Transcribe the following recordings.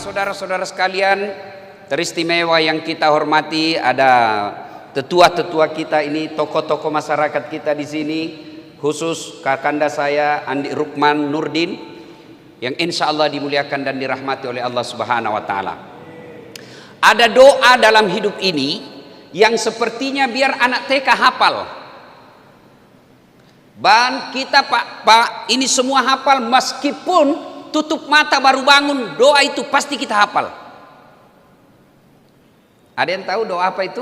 saudara-saudara sekalian teristimewa yang kita hormati, ada tetua-tetua kita ini, tokoh-tokoh masyarakat kita di sini, khusus kakanda saya Andi Rukman Nurdin yang insya Allah dimuliakan dan dirahmati oleh Allah Subhanahu wa Ta'ala. Ada doa dalam hidup ini yang sepertinya biar anak TK hafal. Dan kita Pak ini semua hafal, meskipun tutup mata baru bangun, doa itu pasti kita hafal. Ada yang tahu doa apa itu?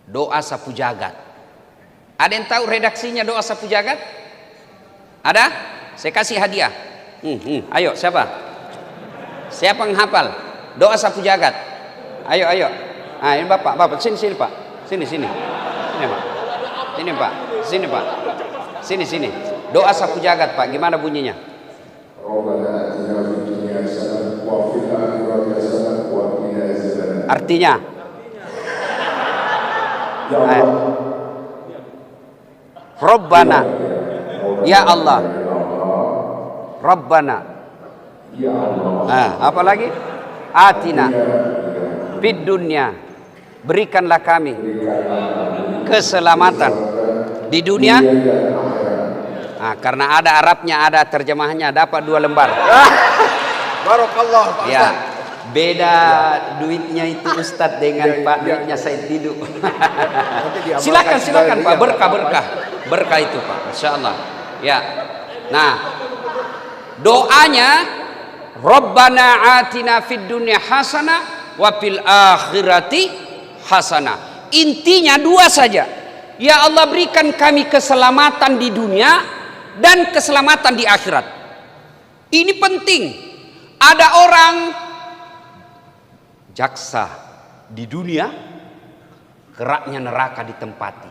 Doa sapu jagat. Ada yang tahu redaksinya doa sapu jagat? Ada? Saya kasih hadiah. Ayo siapa? Siapa yang hafal doa sapu jagat? Ayo. Ah, ini bapak, sini pak, sini pak, sini pak, sini pak, sini. Doa sapu jagat pak, gimana bunyinya? Artinya? Rabbana, ya Allah, Rabbana. Apa lagi? Atina fid dunya, berikanlah kami keselamatan di dunia. Karena ada Arabnya, ada terjemahannya, dapat 2 lembar. Barakallah Pak ya, beda duitnya itu Ustadz dengan Pak duitnya Said Didu. Silakan Pak, berkah itu Pak, insya Allah. Ya, nah doanya Rabbana atina fid dunya hasanah wa fil akhirati hasanah. Intinya 2 saja. Ya Allah, berikan kami keselamatan di dunia dan keselamatan di akhirat. Ini penting. Ada orang jaksa di dunia, keraknya neraka ditempati.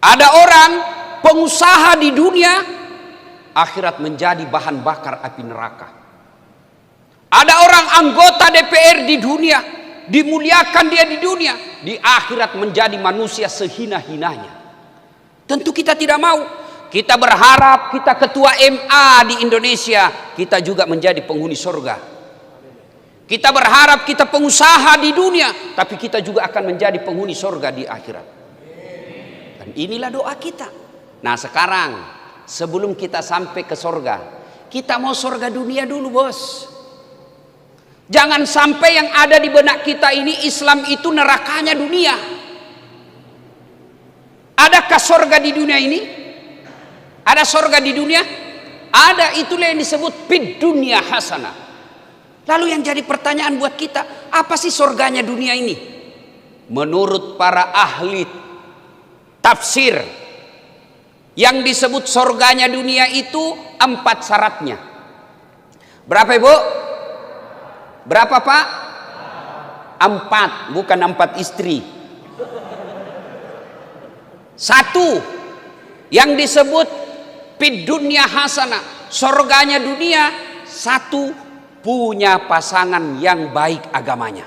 Ada orang pengusaha di dunia, akhirat menjadi bahan bakar api neraka. Ada orang anggota DPR di dunia, dimuliakan dia di dunia, di akhirat menjadi manusia sehina-hinanya. Tentu kita tidak mau. Kita berharap kita ketua MA di Indonesia, kita juga menjadi penghuni surga. Kita berharap kita pengusaha di dunia, tapi kita juga akan menjadi penghuni surga di akhirat. Dan inilah doa kita. Nah sekarang, sebelum kita sampai ke surga, kita mau surga dunia dulu bos. Jangan sampai yang ada di benak kita ini Islam itu nerakanya dunia. Adakah surga di dunia ini? Ada surga di dunia? Ada, itulah yang disebut fid dunya hasanah. Lalu yang jadi pertanyaan buat kita, apa sih surganya dunia ini? Menurut para ahli tafsir, yang disebut surganya dunia itu 4 syaratnya. Berapa Ibu? Berapa Pak? 4, bukan 4 istri. 1 yang disebut fid dunya hasanah, surganya dunia, 1 punya pasangan yang baik agamanya,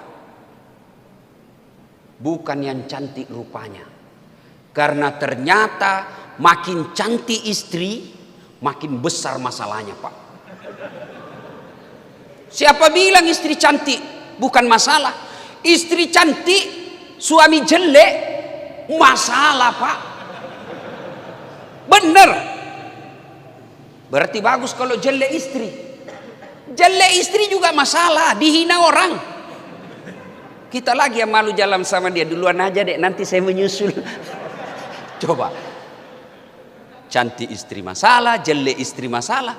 bukan yang cantik rupanya. Karena ternyata makin cantik istri, makin besar masalahnya Pak. Siapa bilang istri cantik bukan masalah? Istri cantik, suami jelek, masalah Pak. Bener. Berarti bagus kalau jelek istri. Jelek istri juga masalah, dihina orang. Kita lagi yang malu jalan sama dia, duluan aja dek, nanti saya menyusul. Coba. Cantik istri masalah, jelek istri masalah.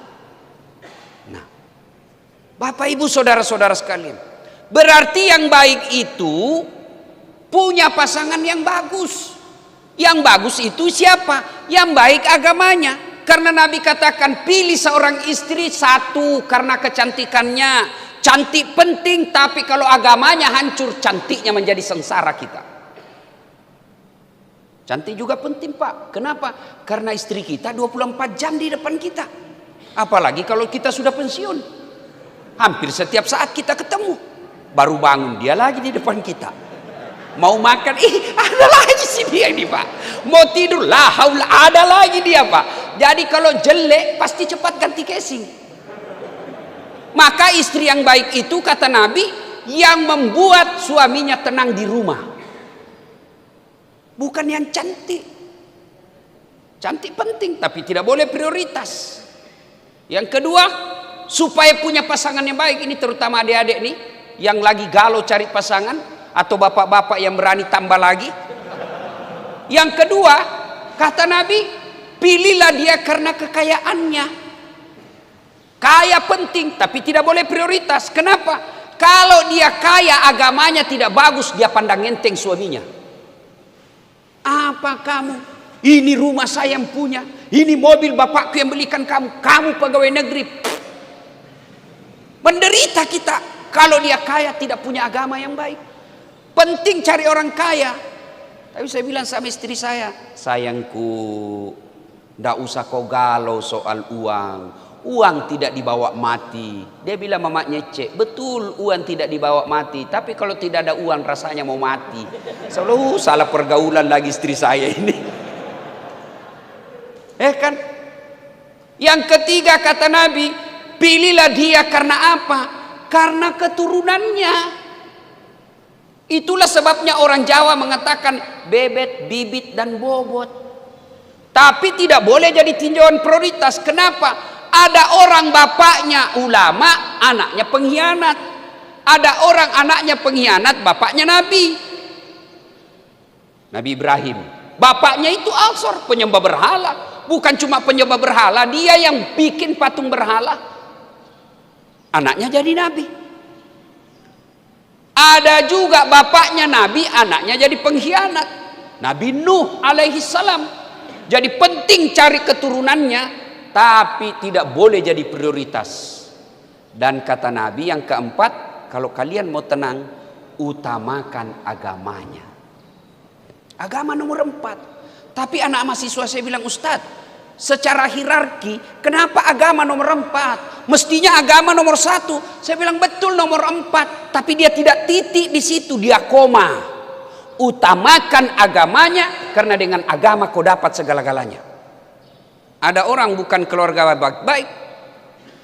Nah, Bapak Ibu saudara-saudara sekalian, berarti yang baik itu punya pasangan yang bagus. Yang bagus itu siapa? Yang baik agamanya. Karena Nabi katakan pilih seorang istri 1 karena kecantikannya. Cantik penting, tapi kalau agamanya hancur, cantiknya menjadi sengsara kita. Cantik juga penting Pak. Kenapa? Karena istri kita 24 jam di depan kita. Apalagi kalau kita sudah pensiun. Hampir setiap saat kita ketemu. Baru bangun dia lagi di depan kita. Mau makan, ada lagi si dia ini Pak. Mau tidur, ada lagi dia Pak. Jadi kalau jelek pasti cepat ganti casing. Maka istri yang baik itu kata Nabi yang membuat suaminya tenang di rumah. Bukan yang cantik. Cantik penting tapi tidak boleh prioritas. Yang kedua, supaya punya pasangan yang baik, ini terutama adik-adik nih yang lagi galau cari pasangan atau bapak-bapak yang berani tambah lagi. Yang kedua, kata Nabi, pilihlah dia karena kekayaannya. Kaya penting tapi tidak boleh prioritas. Kenapa? Kalau dia kaya agamanya tidak bagus, dia pandang enteng suaminya. Apa kamu? Ini rumah saya yang punya, ini mobil bapakku yang belikan kamu, kamu pegawai negeri. Menderita kita kalau dia kaya tidak punya agama yang baik. Penting cari orang kaya. Tapi saya bilang sama istri saya, sayangku, ndak usah kau galau soal uang. Uang tidak dibawa mati. Dia bilang mamanya cek, betul uang tidak dibawa mati. Tapi kalau tidak ada uang rasanya mau mati. Selalu salah pergaulan lagi istri saya ini. Kan? Yang ketiga kata Nabi, pilihlah dia karena apa? Karena keturunannya. Itulah sebabnya orang Jawa mengatakan bebet, bibit, dan bobot. Tapi tidak boleh jadi tinjauan prioritas. Kenapa? Ada orang bapaknya ulama, anaknya pengkhianat. Ada orang anaknya pengkhianat, bapaknya Nabi. Nabi Ibrahim. Bapaknya itu Al-Sor, penyembah berhala. Bukan cuma penyembah berhala, dia yang bikin patung berhala. Anaknya jadi Nabi. Ada juga bapaknya Nabi, anaknya jadi pengkhianat. Nabi Nuh alaihi salam. Jadi penting cari keturunannya, tapi tidak boleh jadi prioritas. Dan kata Nabi yang keempat, kalau kalian mau tenang, utamakan agamanya. Agama nomor 4. Tapi anak mahasiswa saya bilang, Ustadz, secara hierarki, kenapa agama nomor 4? Mestinya agama nomor 1. Saya bilang betul nomor 4, tapi dia tidak titik di situ, dia koma. Utamakan agamanya, karena dengan agama kau dapat segala-galanya. Ada orang bukan keluarga baik-baik,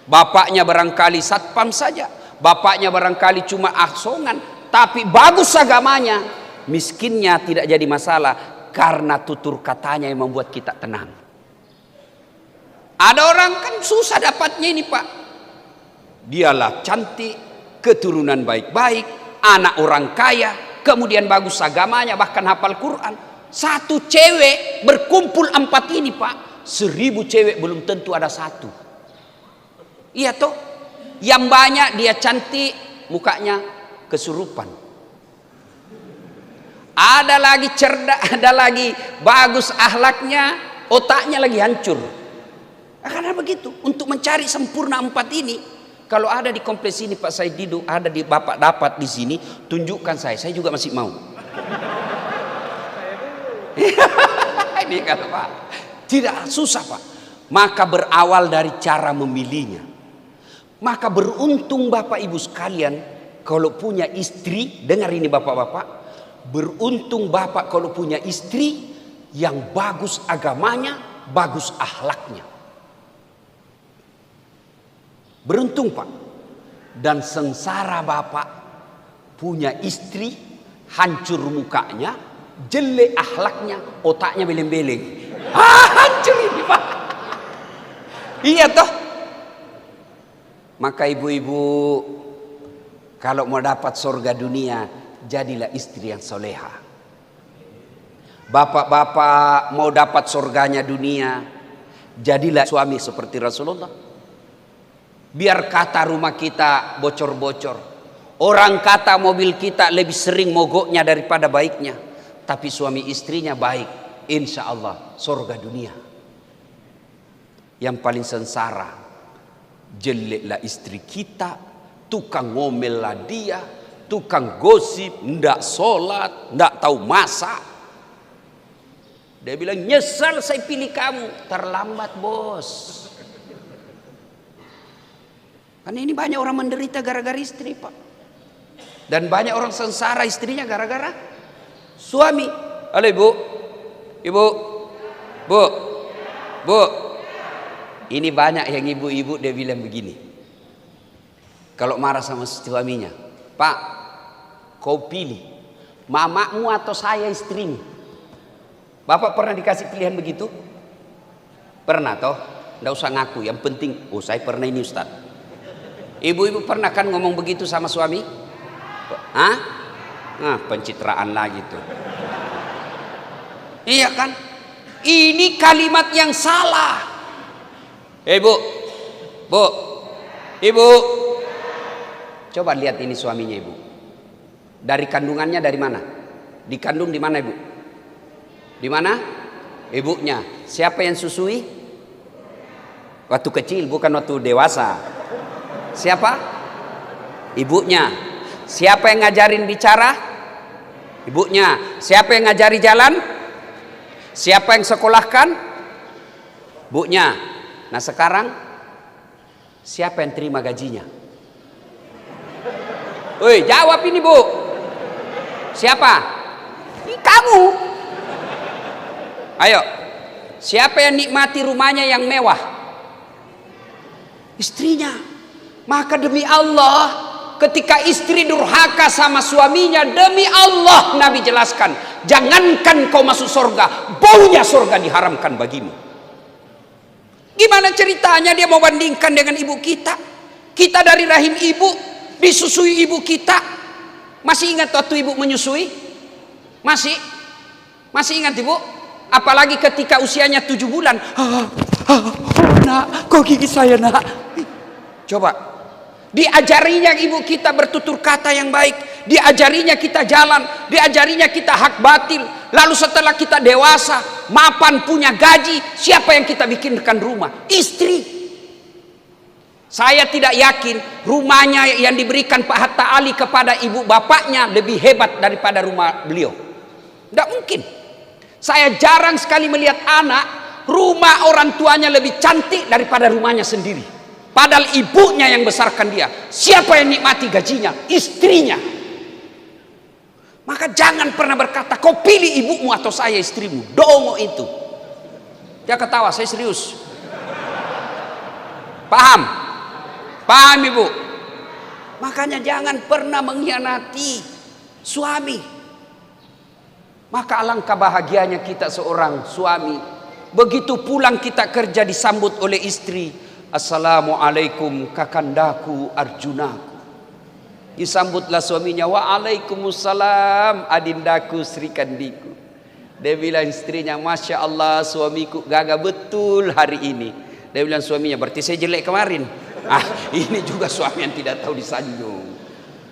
bapaknya barangkali satpam saja, bapaknya barangkali cuma asongan, tapi bagus agamanya, miskinnya tidak jadi masalah, karena tutur katanya yang membuat kita tenang. Ada orang kan susah dapatnya ini Pak. Dialah cantik, keturunan baik-baik, anak orang kaya, kemudian bagus agamanya, bahkan hafal Quran. Satu cewek berkumpul 4 ini Pak. 1000 cewek belum tentu ada 1. Iya toh? Yang banyak dia cantik, mukanya kesurupan. Ada lagi cerdas, ada lagi bagus akhlaknya, otaknya lagi hancur. Karena begitu, untuk mencari sempurna 4 ini, kalau ada di kompleks ini Pak Said Didu, ada di Bapak dapat di sini, tunjukkan saya juga masih mau. Ini kata Pak, tidak susah Pak. Maka berawal dari cara memilihnya. Maka beruntung Bapak Ibu sekalian, kalau punya istri, dengar ini Bapak-bapak, beruntung Bapak kalau punya istri yang bagus agamanya, bagus akhlaknya. Beruntung Pak. Dan sengsara Bapak punya istri hancur mukanya, jelek akhlaknya, otaknya beleng-beleng. Hancur ini Pak. Iya toh. Maka ibu-ibu, kalau mau dapat surga dunia, jadilah istri yang soleha. Bapak-bapak mau dapat surganya dunia, jadilah suami seperti Rasulullah. Biar kata rumah kita bocor-bocor, orang kata mobil kita lebih sering mogoknya daripada baiknya, tapi suami istrinya baik, insya Allah surga dunia. Yang paling sengsara, jeleklah istri kita, tukang ngomellah dia, tukang gosip, ndak sholat, ndak tahu masak. Dia bilang, nyesal saya pilih kamu. Terlambat bos. Karena ini banyak orang menderita gara-gara istri Pak. Dan banyak orang sengsara istrinya gara-gara suami. Halo ibu, ibu, bu, bu. Ini banyak yang ibu-ibu dia bilang begini. Kalau marah sama suaminya, Pak, kau pilih mamamu atau saya istrimu? Bapak pernah dikasih pilihan begitu? Pernah toh? Nggak usah ngaku, yang penting, oh saya pernah ini Ustaz. Ibu-ibu pernah kan ngomong begitu sama suami? Hah? Nah, pencitraan lagi tuh. Iya kan? Ini kalimat yang salah. Bu, Bu, Ibu, coba lihat ini suaminya Ibu. Dari kandungannya dari mana? Dikandung di mana Ibu? Di mana? Ibunya. Siapa yang susui? Waktu kecil, bukan waktu dewasa. Siapa? Ibunya. Siapa yang ngajarin bicara? Ibunya. Siapa yang ngajari jalan? Siapa yang sekolahkan? Ibunya. Nah sekarang siapa yang terima gajinya? Woi, jawab ini Bu. Siapa? Ini kamu. Ayo. Siapa yang nikmati rumahnya yang mewah? Istrinya. Maka demi Allah, ketika istri durhaka sama suaminya, demi Allah Nabi jelaskan, jangankan kau masuk surga, baunya surga diharamkan bagimu. Gimana ceritanya dia mau bandingkan dengan ibu kita? Kita dari rahim ibu, disusui ibu kita. Masih ingat waktu ibu menyusui? Masih ingat ibu? Apalagi ketika usianya 7 bulan. Nak, kau gigit saya nak. Coba, diajarinya ibu kita bertutur kata yang baik, diajarinya kita jalan, diajarinya kita hak batil. Lalu setelah kita dewasa, mapan, punya gaji, siapa yang kita bikinkan rumah? Istri. Saya tidak yakin rumahnya yang diberikan Pak Hatta Ali kepada ibu bapaknya lebih hebat daripada rumah beliau. Tidak mungkin. Saya jarang sekali melihat anak rumah orang tuanya lebih cantik daripada rumahnya sendiri. Padahal ibunya yang besarkan dia. Siapa yang nikmati gajinya? Istrinya. Maka jangan pernah berkata, kau pilih ibumu atau saya istrimu. Dongo itu. Dia ketawa, saya serius. Paham? Paham ibu? Makanya jangan pernah mengkhianati suami. Maka alangkah bahagianya kita seorang suami. Begitu pulang kita kerja disambut oleh istri. Assalamualaikum kakandaku Arjunaku. Disambutlah suaminya, waalaikumsalam adindaku Sri Kandiku. Dia bilang istrinya, Masya Allah suamiku gagah betul hari ini. Dia bilang suaminya, berarti saya jelek kemarin. Ini juga suami yang tidak tahu disanjung.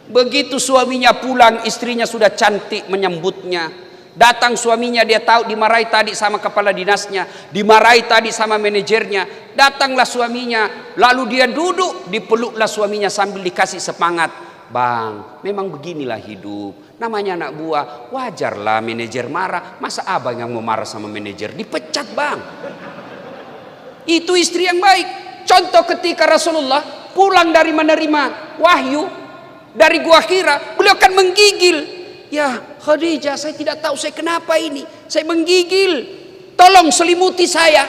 Begitu suaminya pulang, istrinya sudah cantik menyambutnya. Datang suaminya, dia tahu dimarahi tadi sama kepala dinasnya, dimarahi tadi sama manajernya. Datanglah suaminya, lalu dia duduk, dipeluklah suaminya sambil dikasih semangat. Bang, memang beginilah hidup. Namanya anak buah, wajarlah manajer marah. Masa abang yang mau marah sama manajer? Dipecat bang. Itu istri yang baik. Contoh ketika Rasulullah pulang dari menerima wahyu dari Gua Hira, beliau kan menggigil. Ya Khadijah, saya tidak tahu saya kenapa ini. Saya menggigil. Tolong selimuti saya.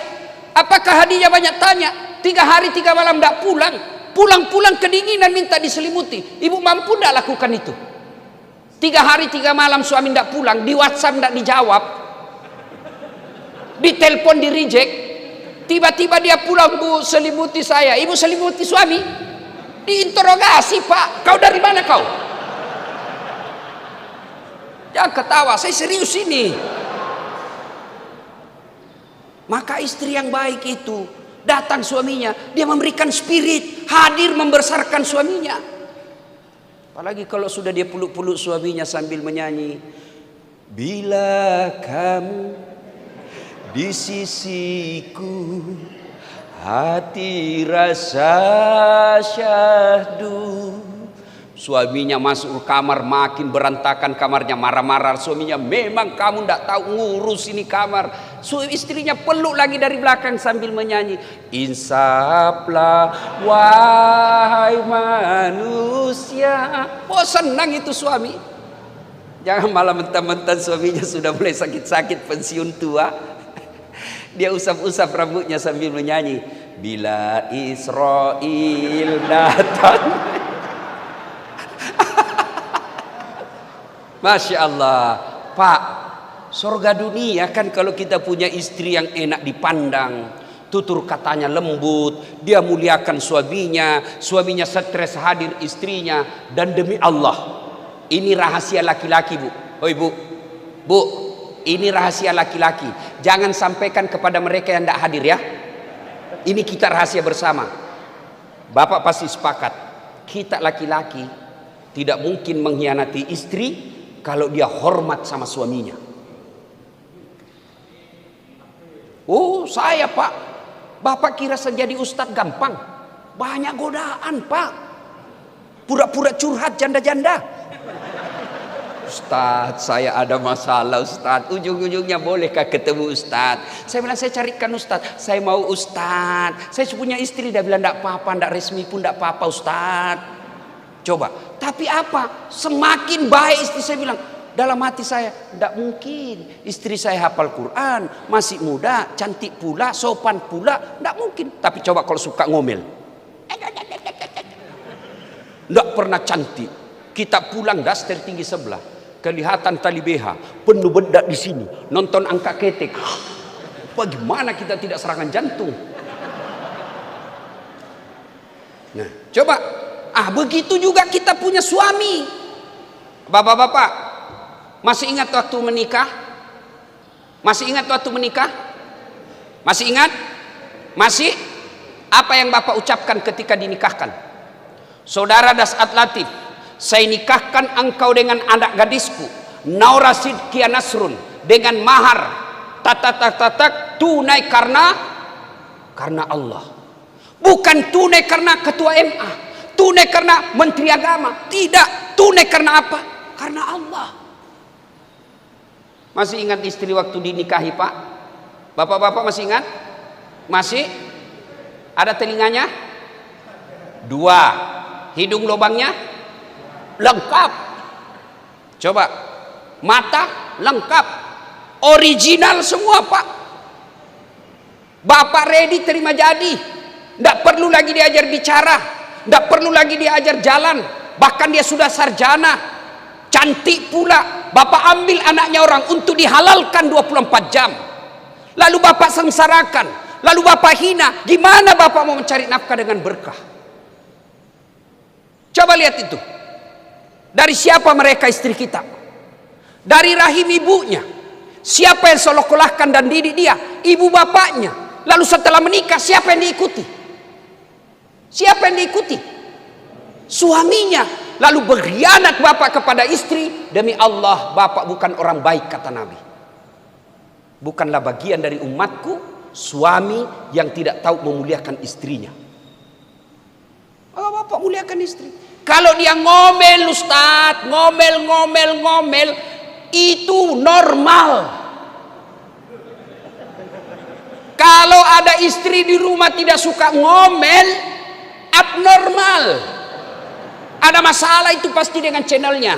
Apakah Khadijah banyak tanya? 3 hari 3 malam tidak pulang. Pulang-pulang kedinginan minta diselimuti. Ibu mampu tidak lakukan itu? 3 hari 3 malam suami tidak pulang. Di WhatsApp tidak dijawab. Di telepon di reject. Tiba-tiba dia pulang, Bu selimuti saya. Ibu selimuti suami. Diinterogasi, Pak. Kau dari mana kau? Jangan ketawa, saya serius ini. Maka istri yang baik itu, datang suaminya, dia memberikan spirit, hadir membesarkan suaminya. Apalagi kalau sudah dia peluk-peluk suaminya sambil menyanyi, bila kamu di sisiku, hati rasa syahdu. Suaminya masuk ke kamar, makin berantakan kamarnya, marah-marah. Suaminya, memang kamu tidak tahu ngurus ini kamar. Istrinya peluk lagi dari belakang sambil menyanyi, insaflah wahai manusia. Oh senang itu suami. Jangan malah mentang-mentang suaminya sudah mulai sakit-sakit pensiun tua, dia usap-usap rambutnya sambil menyanyi, bila Israel datang. Masya Allah. Pak, surga dunia kan kalau kita punya istri yang enak dipandang, tutur katanya lembut, dia muliakan suaminya, suaminya stres hadir istrinya. Dan demi Allah, ini rahasia laki-laki, Bu. Oh ibu, Bu, ini rahasia laki-laki. Jangan sampaikan kepada mereka yang tidak hadir ya. Ini kita rahasia bersama. Bapak pasti sepakat, kita laki-laki tidak mungkin mengkhianati istri kalau dia hormat sama suaminya. Oh saya Pak, Bapak kira jadi ustadz gampang? Banyak godaan Pak. Pura-pura curhat janda-janda. Ustadz, saya ada masalah Ustadz. Ujung-ujungnya bolehkah ketemu Ustadz? Saya bilang saya carikan Ustadz. Saya mau Ustadz. Saya punya istri, dia bilang tidak apa-apa, tidak resmi pun tidak apa-apa Ustadz. Coba, tapi apa? Semakin baik istri saya bilang. Dalam hati saya, tidak mungkin. Istri saya hafal Quran, masih muda, cantik pula, sopan pula. Tidak mungkin. Tapi coba kalau suka ngomel. Tidak pernah cantik. Kita pulang daster tinggi sebelah. Kelihatan tali BH, penuh bedak di sini, nonton angka ketek. Bagaimana kita tidak serangan jantung? Nah, coba, begitu juga kita punya suami. Bapak-bapak, masih ingat waktu menikah? Masih ingat waktu menikah? Masih ingat? Masih? Apa yang Bapak ucapkan ketika dinikahkan? Saudara Dasat Latif, saya nikahkan engkau dengan anak gadisku Naura Sidkia Nasrun dengan mahar tatak tunai karena Allah, bukan tunai karena ketua MA, tunai karena menteri agama, tidak, tunai karena apa? Karena Allah. Masih ingat istri waktu dinikahi Pak? Bapak-bapak masih ingat? Masih? Ada telinganya? 2. Hidung lubangnya lengkap. Coba, mata lengkap, original semua Pak. Bapak ready terima jadi. Tidak perlu lagi diajar bicara, tidak perlu lagi diajar jalan. Bahkan dia sudah sarjana, cantik pula. Bapak ambil anaknya orang untuk dihalalkan 24 jam. Lalu Bapak sengsarakan, lalu Bapak hina. Gimana Bapak mau mencari nafkah dengan berkah? Coba lihat itu. Dari siapa mereka istri kita? Dari rahim ibunya. Siapa yang sekolahkan dan didik dia? Ibu bapaknya. Lalu setelah menikah siapa yang diikuti? Siapa yang diikuti? Suaminya. Lalu berkhianat bapak kepada istri. Demi Allah, bapak bukan orang baik kata Nabi. Bukanlah bagian dari umatku suami yang tidak tahu memuliakan istrinya. Bapak muliakan istri. Kalau dia ngomel Ustadz, ngomel, itu normal. Kalau ada istri di rumah tidak suka ngomel, abnormal. Ada masalah itu pasti dengan channelnya.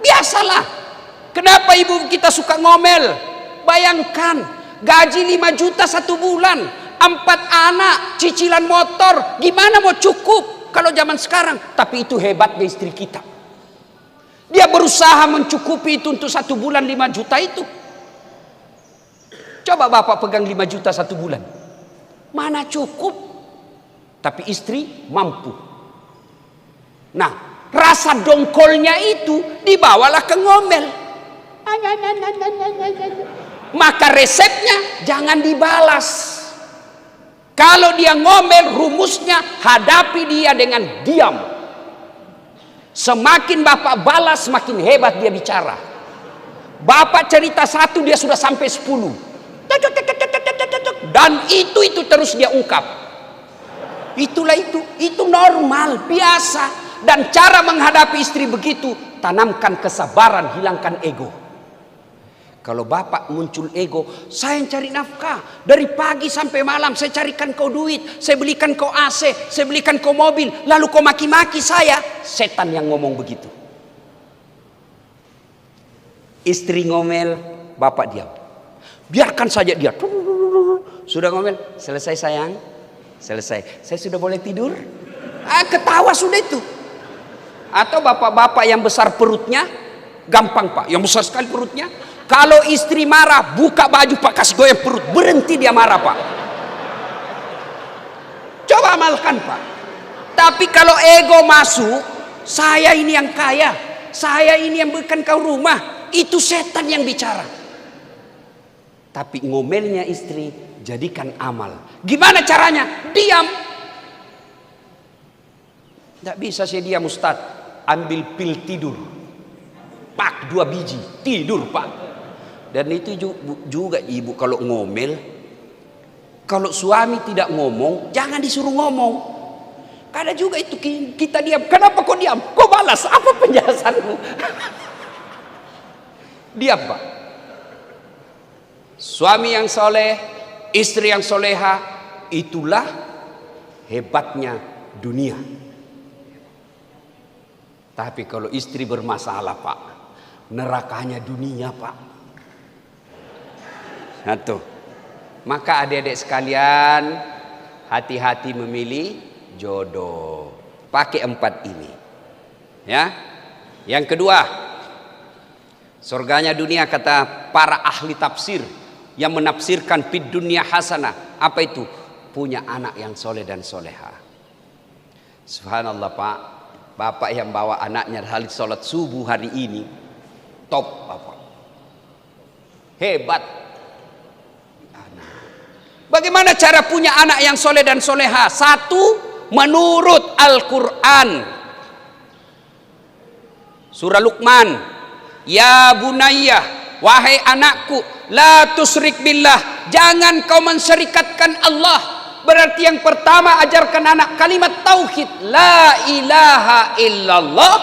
Biasalah. Kenapa ibu kita suka ngomel? Bayangkan, gaji 5 juta 1 bulan, 4 anak, cicilan motor, gimana mau cukup? Kalau zaman sekarang, tapi itu hebatnya istri kita. Dia berusaha mencukupi itu untuk 1 bulan 5 juta itu. Coba bapak pegang 5 juta 1 bulan. Mana cukup? Tapi istri mampu. Nah, rasa dongkolnya itu dibawalah ke ngomel. Maka resepnya jangan dibalas. Kalau dia ngomel, rumusnya hadapi dia dengan diam. Semakin bapak balas, semakin hebat dia bicara. Bapak cerita 1, dia sudah sampai 10. Dan itu terus dia ungkap. Itulah itu normal, biasa. Dan cara menghadapi istri begitu, tanamkan kesabaran, hilangkan ego. Kalau bapak muncul ego, saya yang cari nafkah. Dari pagi sampai malam saya carikan kau duit. Saya belikan kau AC, saya belikan kau mobil. Lalu kau maki-maki saya. Setan yang ngomong begitu. Istri ngomel, bapak diam. Biarkan saja dia. Sudah ngomel, selesai sayang. Selesai. Saya sudah boleh tidur? Ketawa sudah itu. Atau bapak-bapak yang besar perutnya, Gampang Pak, yang besar sekali perutnya. Kalau istri marah, buka baju Pak, kasih goyang perut, berhenti dia marah Pak. Coba amalkan Pak. Tapi kalau ego masuk, saya ini yang kaya, saya ini yang berikan kau rumah, itu setan yang bicara. Tapi ngomelnya istri, jadikan amal. Gimana caranya? Diam. Tidak bisa saya diam Ustaz. Ambil pil tidur. Pak 2 biji, tidur Pak. Dan itu juga ibu kalau ngomel, kalau suami tidak ngomong, jangan disuruh ngomong. Karena juga itu kita diam. Kenapa kau diam? Kau balas. Apa penjelasanmu? Diam Pak. Suami yang soleh, istri yang soleha, itulah hebatnya dunia. Tapi kalau istri bermasalah Pak, nerakanya dunia Pak. Satu. Maka adik-adik sekalian, hati-hati memilih jodoh. Pakai 4 ini. Ya. Yang kedua, surganya dunia kata para ahli tafsir yang menafsirkan fid dunya hasanah. Apa itu? Punya anak yang soleh dan soleha. Subhanallah Pak. Bapak yang bawa anaknya hari sholat subuh hari ini, top Bapak. Hebat. Bagaimana cara punya anak yang soleh dan soleha? 1, menurut Al-Quran. Surah Luqman. Ya bunayya, wahai anakku, la tusyrik billah, jangan kau mensyirikatkan Allah. Berarti yang pertama ajarkan anak kalimat tauhid, la ilaha illallah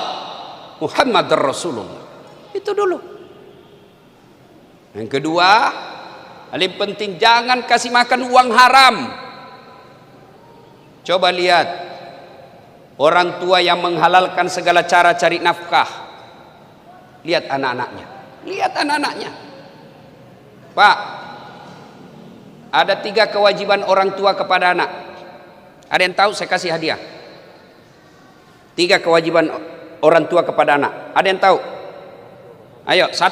Muhammadur Rasulullah. Itu dulu. Yang kedua, paling penting jangan kasih makan uang haram. Coba lihat orang tua yang menghalalkan segala cara cari nafkah. Lihat anak-anaknya. Lihat anak-anaknya. Pak, ada 3 kewajiban orang tua kepada anak. Ada yang tahu? Saya kasih hadiah. 3 kewajiban orang tua kepada anak. Ada yang tahu? Ayo, 1.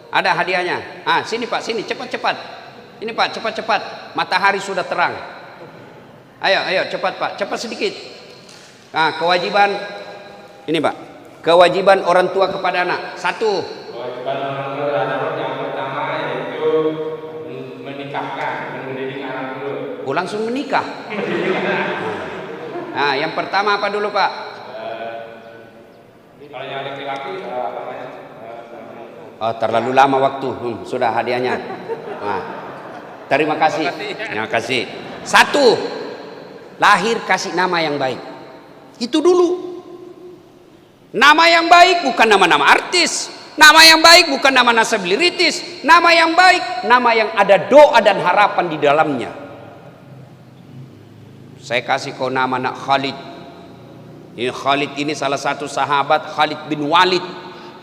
Ada hadiahnya. Sini Pak, sini cepat-cepat. Ini Pak, cepat-cepat. Matahari sudah terang. Ayo cepat Pak, cepat sedikit. Kewajiban ini Pak. Kewajiban orang tua kepada anak. 1. Kewajiban orang tua terhadap yang pertama yaitu menikahkan, mendidik anak dulu. Langsung menikah. Yang pertama apa dulu Pak? Kalau yang laki-laki apa namanya? Terlalu lama waktu. Sudah hadiahnya. Terima kasih. Terima kasih. 1. Lahir kasih nama yang baik. Itu dulu. Nama yang baik bukan nama-nama artis. Nama yang baik bukan nama selebritis. Nama yang baik, nama yang ada doa dan harapan di dalamnya. Saya kasih kau nama nak Khalid. Ini Khalid ini salah satu sahabat, Khalid bin Walid,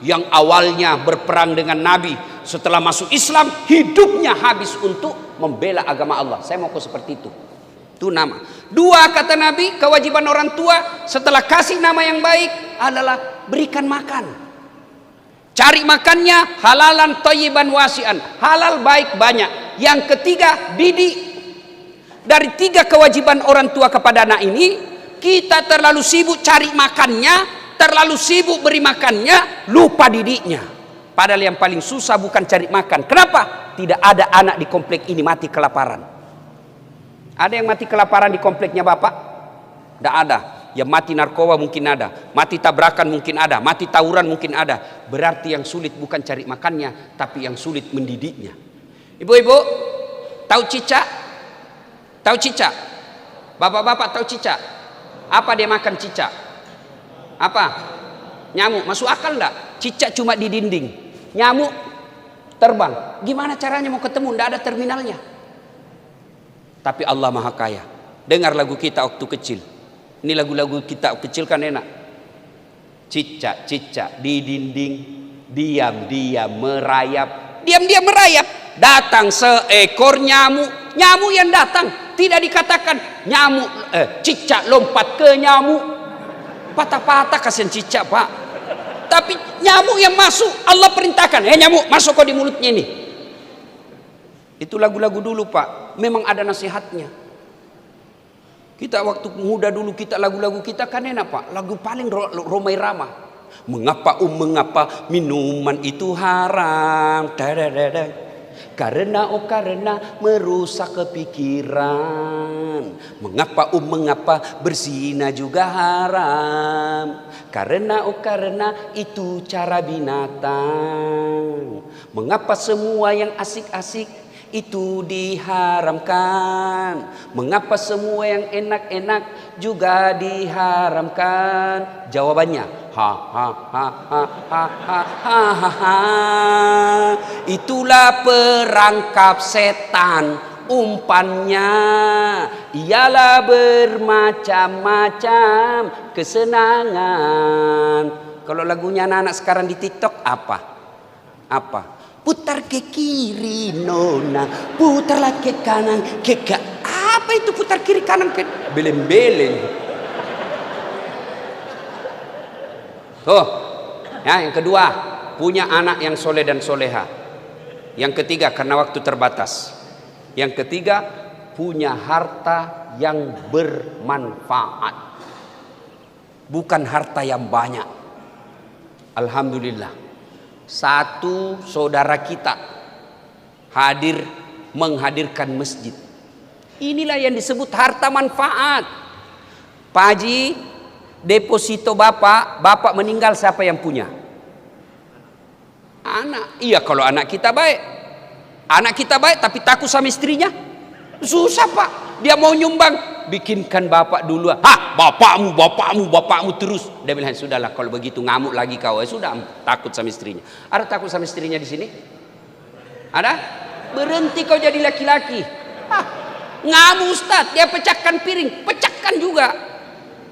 yang awalnya berperang dengan Nabi. Setelah masuk Islam, hidupnya habis untuk membela agama Allah. Saya mau kau seperti itu. Itu nama. 2 kata Nabi, kewajiban orang tua setelah kasih nama yang baik adalah berikan makan. Cari makannya halalan thayyiban wasi'an. Halal baik banyak. Yang ketiga, didik. Dari 3 kewajiban orang tua kepada anak ini, kita terlalu sibuk cari makannya, terlalu sibuk beri makannya, lupa didiknya. Padahal yang paling susah bukan cari makan. Kenapa? Tidak ada anak di komplek ini mati kelaparan. Ada yang mati kelaparan di kompleknya Bapak? Tidak ada. Yang mati narkoba mungkin ada, mati tabrakan mungkin ada, mati tawuran mungkin ada. Berarti yang sulit bukan cari makannya, tapi yang sulit mendidiknya. Ibu-ibu, tahu cicak? Tahu cicak? Bapak-bapak tahu cicak? Apa dia makan cicak? Apa? Nyamuk. Masuk akal enggak? Cicak cuma di dinding, nyamuk terbang. Gimana caranya mau ketemu? Tidak ada terminalnya. Tapi Allah Maha Kaya. Dengar lagu kita waktu kecil. Ini lagu-lagu kita kecil kan enak. Cicak-cicak di dinding, diam-diam merayap. Diam-diam merayap. Datang seekor nyamuk. Nyamuk yang datang. Tidak dikatakan nyamuk, cicak lompat ke nyamuk. Patah-patah kasihan cicak Pak. Tapi nyamuk yang masuk, Allah perintahkan, nyamuk masuk kau di mulutnya ini. Itu lagu-lagu dulu Pak, memang ada nasihatnya. Kita waktu muda dulu, kita lagu-lagu kita kan enak Pak, lagu paling Romai Rama. Mengapa minuman itu haram? Karena merusak kepikiran. Mengapa berzina juga haram? Karena itu cara binatang. Mengapa semua yang asik-asik itu diharamkan? Mengapa semua yang enak-enak juga diharamkan? Jawabannya, itulah perangkap setan. Umpannya ialah bermacam-macam kesenangan. Kalau lagunya anak-anak sekarang di TikTok apa? Putar ke kiri nona, putarlah ke kanan, apa itu putar kiri kanan ke beleng-beleng. Yang kedua, punya anak yang soleh dan soleha. Yang ketiga, karena waktu terbatas. Yang ketiga, punya harta yang bermanfaat, bukan harta yang banyak. Alhamdulillah, satu saudara kita menghadirkan masjid. Inilah yang disebut harta manfaat. Pak Haji, deposito bapak meninggal, siapa yang punya? Anak. Iya, kalau anak kita baik. Anak kita baik tapi takut sama istrinya, susah Pak. Dia mau nyumbang, bikinkan bapak dulu. Bapakmu terus. Dia bilang, sudahlah kalau begitu ngamuk lagi kau. Sudah, takut sama istrinya. Ada takut sama istrinya di sini? Ada? Berhenti kau jadi laki-laki. Ngamuk Ustaz, dia pecahkan piring, pecahkan juga.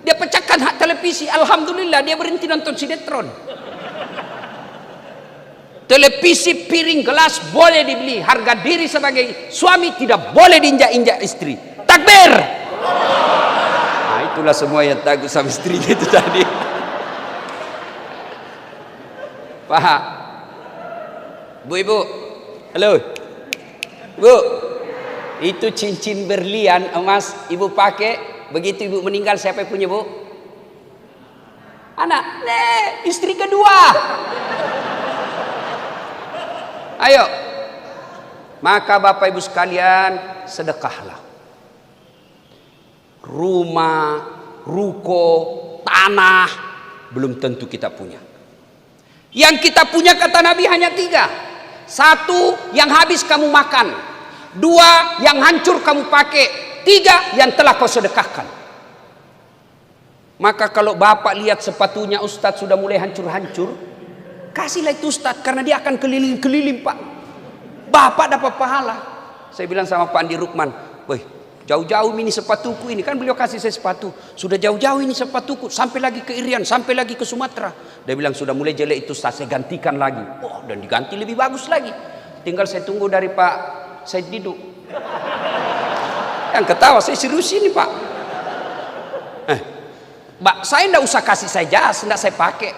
Dia pecahkan hak televisi, alhamdulillah dia berhenti nonton sinetron. Televisi, piring, gelas boleh dibeli. Harga diri sebagai suami tidak boleh diinjak-injak istri. Takbir. Nah, itulah semua yang takut sama istrinya itu tadi. Pak, Bu-ibu, halo, Bu, itu cincin berlian emas ibu pakai, begitu ibu meninggal siapa yang punya Bu? Anak, istri kedua. Ayo, maka Bapak Ibu sekalian, sedekahlah. Rumah, ruko, tanah belum tentu kita punya. Yang kita punya kata Nabi hanya 3. 1, yang habis kamu makan. 2, yang hancur kamu pakai. 3, yang telah kau sedekahkan. Maka kalau bapak lihat sepatunya Ustadz sudah mulai hancur-hancur, kasihlah itu Ustadz, karena dia akan keliling-keliling Pak. Bapak dapat pahala. Saya bilang sama Pak Andi Rukman, woi, jauh-jauh ini sepatuku ini. Kan beliau kasih saya sepatu. Sudah jauh-jauh ini sepatuku. Sampai lagi ke Irian, sampai lagi ke Sumatera. Dia bilang, sudah mulai jelek itu Ustadz, saya gantikan lagi. Dan diganti lebih bagus lagi. Tinggal saya tunggu dari Pak Said Didu. Yang ketawa, saya serius ini Pak. Mbak, saya enggak usah kasih saya jas, enggak saya pakai.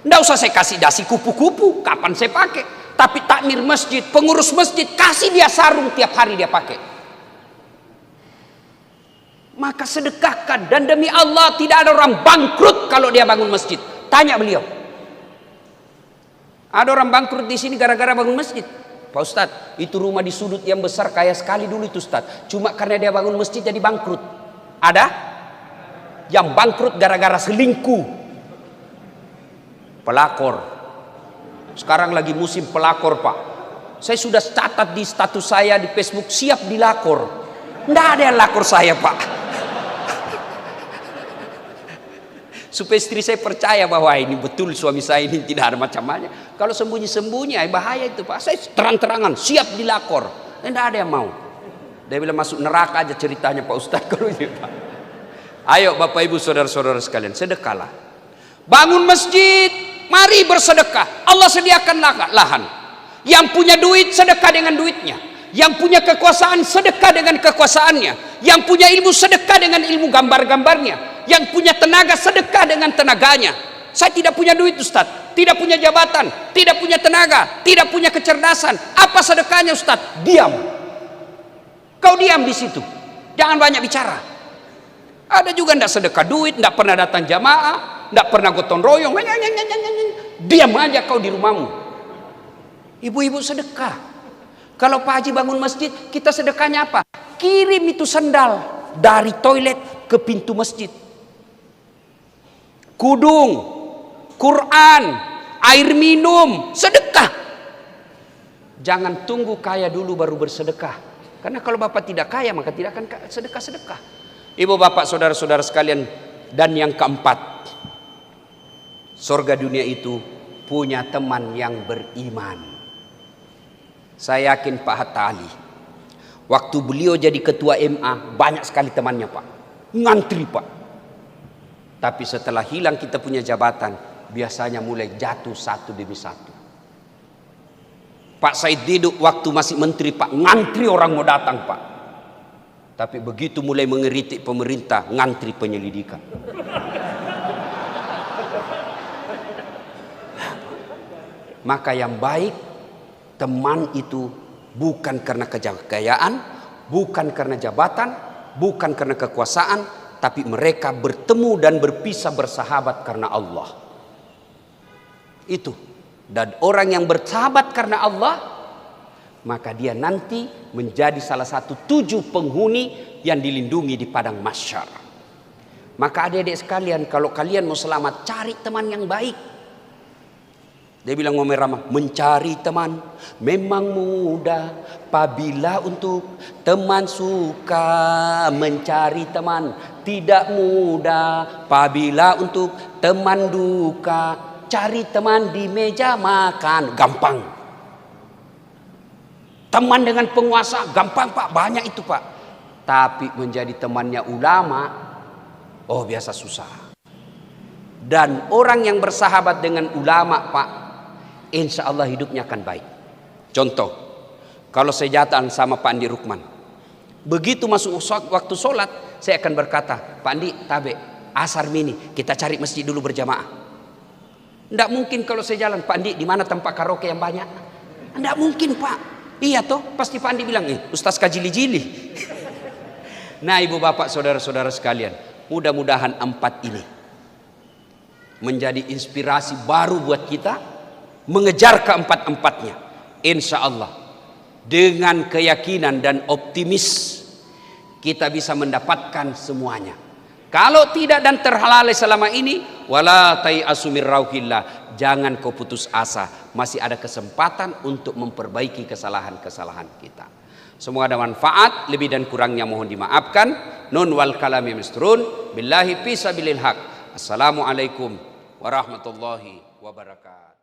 Enggak usah saya kasih dasi kupu-kupu, kapan saya pakai. Tapi takmir masjid, pengurus masjid, kasih dia sarung tiap hari dia pakai. Maka sedekahkan, dan demi Allah tidak ada orang bangkrut kalau dia bangun masjid. Tanya beliau. Ada orang bangkrut di sini gara-gara bangun masjid. Pak Ustadz, itu rumah di sudut yang besar kaya sekali dulu itu Ustadz. Cuma karena dia bangun masjid jadi bangkrut. Ada? Yang bangkrut gara-gara selingkuh. Pelakor. Sekarang lagi musim pelakor Pak. Saya sudah catat di status saya di Facebook, siap dilakor. Nggak ada yang lakor saya Pak. Supaya istri saya percaya bahwa ini betul suami saya ini tidak ada macam-macam. Kalau sembunyi-sembunyi bahaya itu Pak. Saya terang-terangan siap dilakor. Nggak ada yang mau. Dia bilang masuk neraka aja ceritanya Pak Ustadz kalau ini Pak. Ayo Bapak Ibu saudara-saudara sekalian, sedekahlah. Bangun masjid, mari bersedekah. Allah sediakan lahan. Yang punya duit sedekah dengan duitnya. Yang punya kekuasaan sedekah dengan kekuasaannya. Yang punya ilmu sedekah dengan ilmu gambar-gambarnya. Yang punya tenaga sedekah dengan tenaganya. Saya tidak punya duit Ustaz, tidak punya jabatan, tidak punya tenaga, tidak punya kecerdasan. Apa sedekahnya Ustaz? Diam. Kau diam di situ. Jangan banyak bicara. Ada juga tidak sedekah duit, tidak pernah datang jamaah, tidak pernah gotong royong. Diam aja kau di rumahmu. Ibu-ibu sedekah. Kalau Pak Haji bangun masjid, kita sedekahnya apa? Kirim itu sendal dari toilet ke pintu masjid. Kudung, Quran, air minum, sedekah. Jangan tunggu kaya dulu baru bersedekah. Karena kalau Bapak tidak kaya maka tidak akan sedekah-sedekah. Ibu bapak saudara-saudara sekalian, dan yang keempat, surga dunia itu punya teman yang beriman. Saya yakin Pak Hatta Ali, waktu beliau jadi ketua MA banyak sekali temannya Pak, ngantri Pak. Tapi setelah hilang kita punya jabatan, biasanya mulai jatuh satu demi satu. Pak Said Didu waktu masih menteri Pak, ngantri orang mau datang Pak. Tapi begitu mulai mengeritik pemerintah, ngantri penyelidikan. Maka yang baik, teman itu bukan karena kekayaan, bukan karena jabatan, bukan karena kekuasaan, tapi mereka bertemu dan berpisah bersahabat karena Allah. Itu. Dan orang yang bersahabat karena Allah, maka dia nanti menjadi salah satu 7 penghuni yang dilindungi di padang mahsyar. Maka adik-adik sekalian, kalau kalian mau selamat, cari teman yang baik. Dia bilang Omar Ramah, mencari teman memang mudah apabila untuk teman suka. Mencari teman tidak mudah apabila untuk teman duka. Cari teman di meja makan gampang. Teman dengan penguasa gampang Pak, banyak itu Pak. Tapi menjadi temannya ulama, oh biasa susah. Dan orang yang bersahabat dengan ulama Pak, insya Allah hidupnya akan baik. Contoh, kalau saya jalan sama Pak Andi Rukman, begitu masuk waktu sholat, saya akan berkata, Pak Andi, tabe, asar mini, kita cari masjid dulu berjamaah. Tidak mungkin kalau saya jalan, Pak Andi, di mana tempat karaoke yang banyak? Tidak mungkin Pak. Iya toh, pasti Pak Andi bilang, Ustaz kajili-jili. Nah ibu bapak saudara-saudara sekalian, mudah-mudahan 4 ini menjadi inspirasi baru buat kita mengejar keempat-empatnya. Insya Allah dengan keyakinan dan optimis kita bisa mendapatkan semuanya. Kalau tidak dan terhalalai selama ini, wala tai'asu mir rauhillah, jangan kau putus asa, masih ada kesempatan untuk memperbaiki kesalahan-kesalahan kita. Semoga ada manfaat, lebih dan kurangnya mohon dimaafkan. Nun wal kalami misrun billahi fi sabilil haq. Assalamualaikum warahmatullahi wabarakatuh.